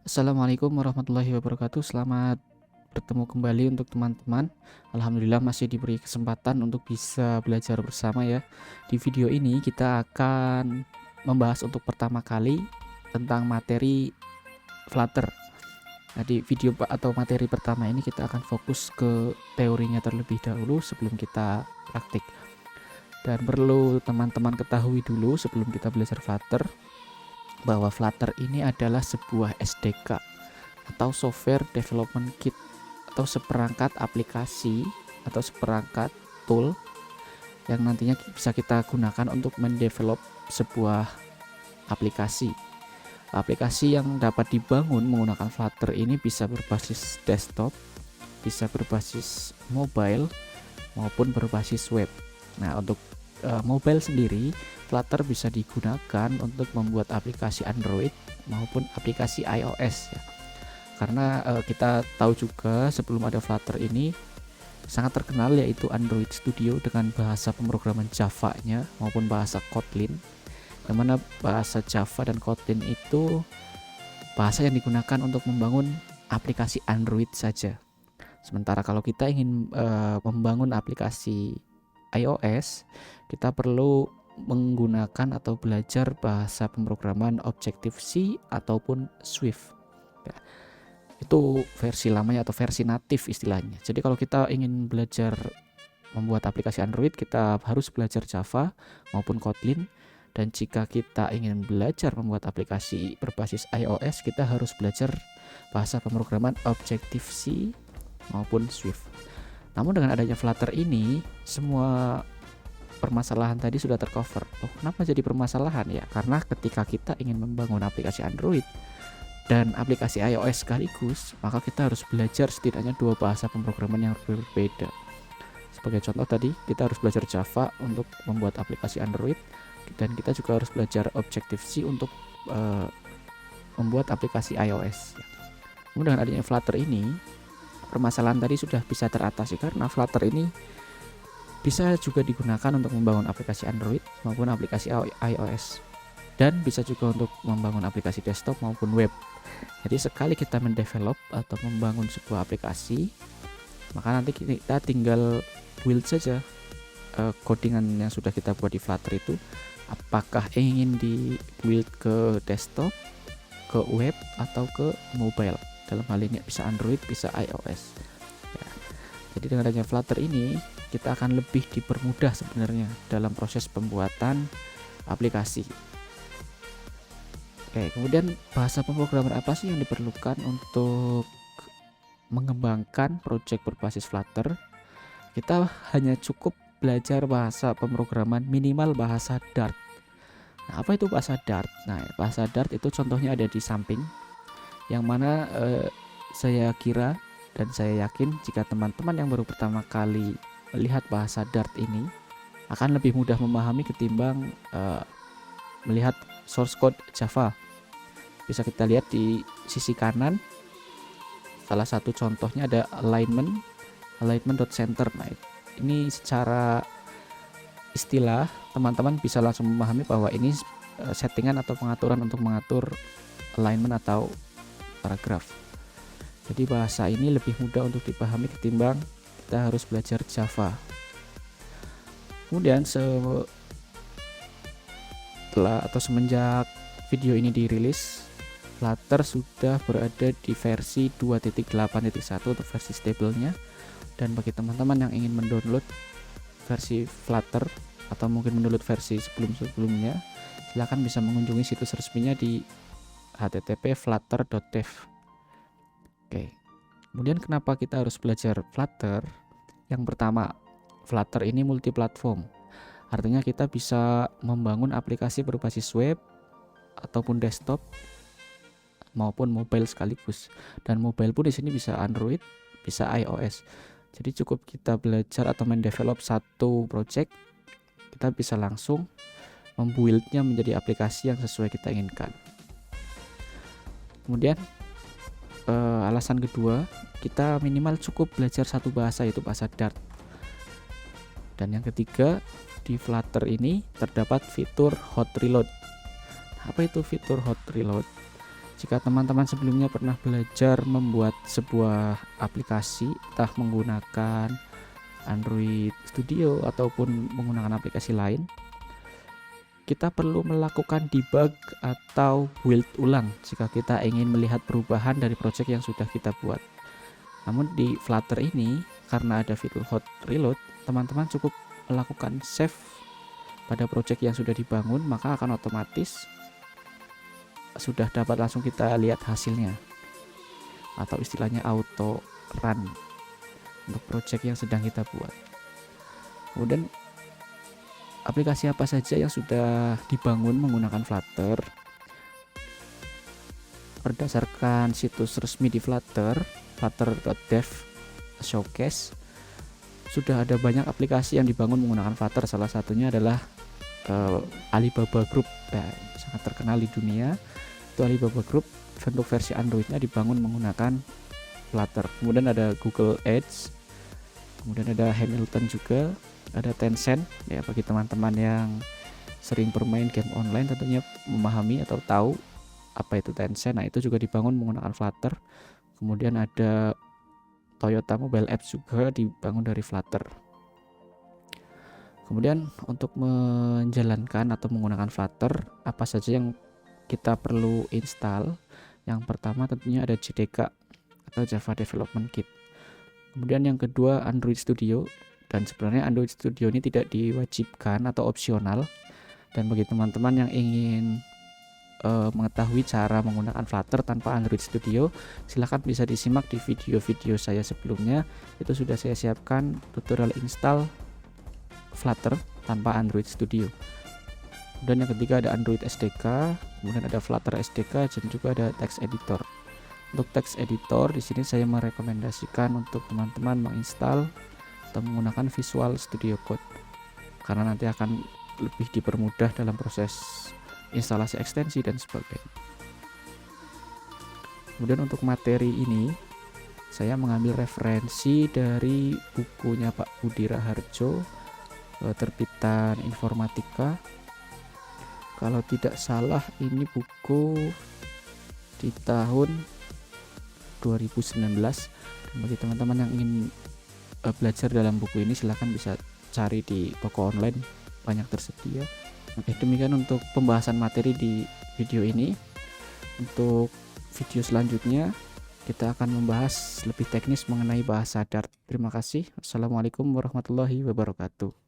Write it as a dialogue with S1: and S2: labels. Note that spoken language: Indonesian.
S1: Assalamualaikum warahmatullahi wabarakatuh. Selamat bertemu kembali untuk teman-teman. Alhamdulillah masih diberi kesempatan untuk bisa belajar bersama ya. Di video ini kita akan membahas untuk pertama kali tentang materi Flutter. Nah, di video atau materi pertama ini kita akan fokus ke teorinya terlebih dahulu sebelum kita praktik. Dan perlu teman-teman ketahui dulu sebelum kita belajar Flutter bahwa Flutter ini adalah sebuah SDK atau Software Development Kit atau seperangkat aplikasi atau seperangkat tool yang nantinya bisa kita gunakan untuk mendevelop sebuah aplikasi. Aplikasi yang dapat dibangun menggunakan Flutter ini bisa berbasis desktop, bisa berbasis mobile maupun berbasis web. Nah, untuk mobile sendiri, Flutter bisa digunakan untuk membuat aplikasi Android maupun aplikasi iOS ya. Karena kita tahu juga sebelum ada Flutter ini sangat terkenal yaitu Android Studio dengan bahasa pemrograman Java-nya maupun bahasa Kotlin, yang mana bahasa Java dan Kotlin itu bahasa yang digunakan untuk membangun aplikasi Android saja. Sementara kalau kita ingin membangun aplikasi iOS, kita perlu menggunakan atau belajar bahasa pemrograman Objective-C ataupun Swift. Ya, itu versi lamanya atau versi natif istilahnya. Jadi kalau kita ingin belajar membuat aplikasi Android, kita harus belajar Java maupun Kotlin. Dan jika kita ingin belajar membuat aplikasi berbasis iOS, kita harus belajar bahasa pemrograman Objective-C maupun Swift. Namun dengan adanya Flutter ini, semua permasalahan tadi sudah tercover. Oh, kenapa jadi permasalahan ya? Karena ketika kita ingin membangun aplikasi Android dan aplikasi iOS sekaligus, maka kita harus belajar setidaknya dua bahasa pemrograman yang berbeda. Sebagai contoh tadi, kita harus belajar Java untuk membuat aplikasi Android, dan kita juga harus belajar Objective-C untuk membuat aplikasi iOS. Kemudian dengan adanya Flutter ini, permasalahan tadi sudah bisa teratasi karena Flutter ini bisa juga digunakan untuk membangun aplikasi Android maupun aplikasi iOS, dan bisa juga untuk membangun aplikasi desktop maupun web. Jadi sekali kita mendevelop atau membangun sebuah aplikasi, maka nanti kita tinggal build saja codingan yang sudah kita buat di Flutter itu, apakah ingin di build ke desktop, ke web, atau ke mobile. Dalam hal ini bisa Android, bisa iOS ya. Jadi dengan adanya Flutter ini, kita akan lebih dipermudah sebenarnya dalam proses pembuatan aplikasi. Oke, kemudian bahasa pemrograman apa sih yang diperlukan untuk mengembangkan project berbasis Flutter? Kita hanya cukup belajar bahasa pemrograman minimal bahasa Dart. Nah, apa itu bahasa Dart? Nah, bahasa Dart itu contohnya ada di samping, yang mana saya kira dan saya yakin jika teman-teman yang baru pertama kali melihat bahasa Dart ini akan lebih mudah memahami ketimbang melihat source code Java. Bisa kita lihat di sisi kanan, salah satu contohnya ada alignment.center. Nah, ini secara istilah teman-teman bisa langsung memahami bahwa ini settingan atau pengaturan untuk mengatur alignment atau paragraf. Jadi bahasa ini lebih mudah untuk dipahami ketimbang kita harus belajar Java. Kemudian semenjak video ini dirilis, Flutter sudah berada di versi 2.8.1 untuk versi stabilnya. Dan bagi teman-teman yang ingin mendownload versi Flutter atau mungkin mendownload versi sebelum-sebelumnya, silahkan bisa mengunjungi situs resminya di http://flutter.dev. Oke. Kemudian kenapa kita harus belajar Flutter? Yang pertama, Flutter ini multiplatform. Artinya kita bisa membangun aplikasi berbasis web ataupun desktop maupun mobile sekaligus. Dan mobile pun di sini bisa Android, bisa iOS. Jadi cukup kita belajar atau mendevelop satu project, kita bisa langsung membuildnya menjadi aplikasi yang sesuai kita inginkan. Kemudian alasan kedua, kita minimal cukup belajar satu bahasa, yaitu bahasa Dart. Dan yang ketiga, di Flutter ini terdapat fitur hot reload. Apa itu fitur hot reload? Jika teman-teman sebelumnya pernah belajar membuat sebuah aplikasi, entah menggunakan Android Studio ataupun menggunakan aplikasi lain, kita perlu melakukan debug atau build ulang jika kita ingin melihat perubahan dari project yang sudah kita buat. Namun di Flutter ini, karena ada fitur hot reload, teman-teman cukup melakukan save pada project yang sudah dibangun, maka akan otomatis sudah dapat langsung kita lihat hasilnya, atau istilahnya auto run untuk project yang sedang kita buat. Kemudian aplikasi apa saja yang sudah dibangun menggunakan Flutter, berdasarkan situs resmi di Flutter, flutter.dev showcase, sudah ada banyak aplikasi yang dibangun menggunakan Flutter. Salah satunya adalah Alibaba Group, sangat terkenal di dunia. Itu Alibaba Group, untuk versi Androidnya dibangun menggunakan Flutter. Kemudian ada Google Ads, kemudian ada Hamilton juga, ada Tencent. Ya, bagi teman-teman yang sering bermain game online tentunya memahami atau tahu apa itu Tencent. Nah, itu juga dibangun menggunakan Flutter. Kemudian ada Toyota Mobile Apps juga dibangun dari Flutter. Kemudian untuk menjalankan atau menggunakan Flutter, apa saja yang kita perlu install? Yang pertama tentunya ada JDK atau Java Development Kit. Kemudian yang kedua Android Studio, dan sebenarnya Android Studio ini tidak diwajibkan atau opsional. Dan bagi teman-teman yang ingin mengetahui cara menggunakan Flutter tanpa Android Studio, silahkan bisa disimak di video-video saya sebelumnya. Itu sudah saya siapkan tutorial install Flutter tanpa Android Studio. Dan yang ketiga ada Android SDK, kemudian ada Flutter SDK, dan juga ada text editor. Untuk text editor di sini saya merekomendasikan untuk teman-teman menginstal atau menggunakan Visual Studio Code, karena nanti akan lebih dipermudah dalam proses instalasi ekstensi dan sebagainya. Kemudian untuk materi ini saya mengambil referensi dari bukunya Pak Budi Raharjo, terbitan Informatika. Kalau tidak salah ini buku di tahun 2019. Dan bagi teman-teman yang ingin belajar dalam buku ini, silahkan bisa cari di toko online, banyak tersedia. Oke, demikian untuk pembahasan materi di video ini. Untuk video selanjutnya kita akan membahas lebih teknis mengenai bahasa Dart. Terima kasih. Assalamualaikum warahmatullahi wabarakatuh.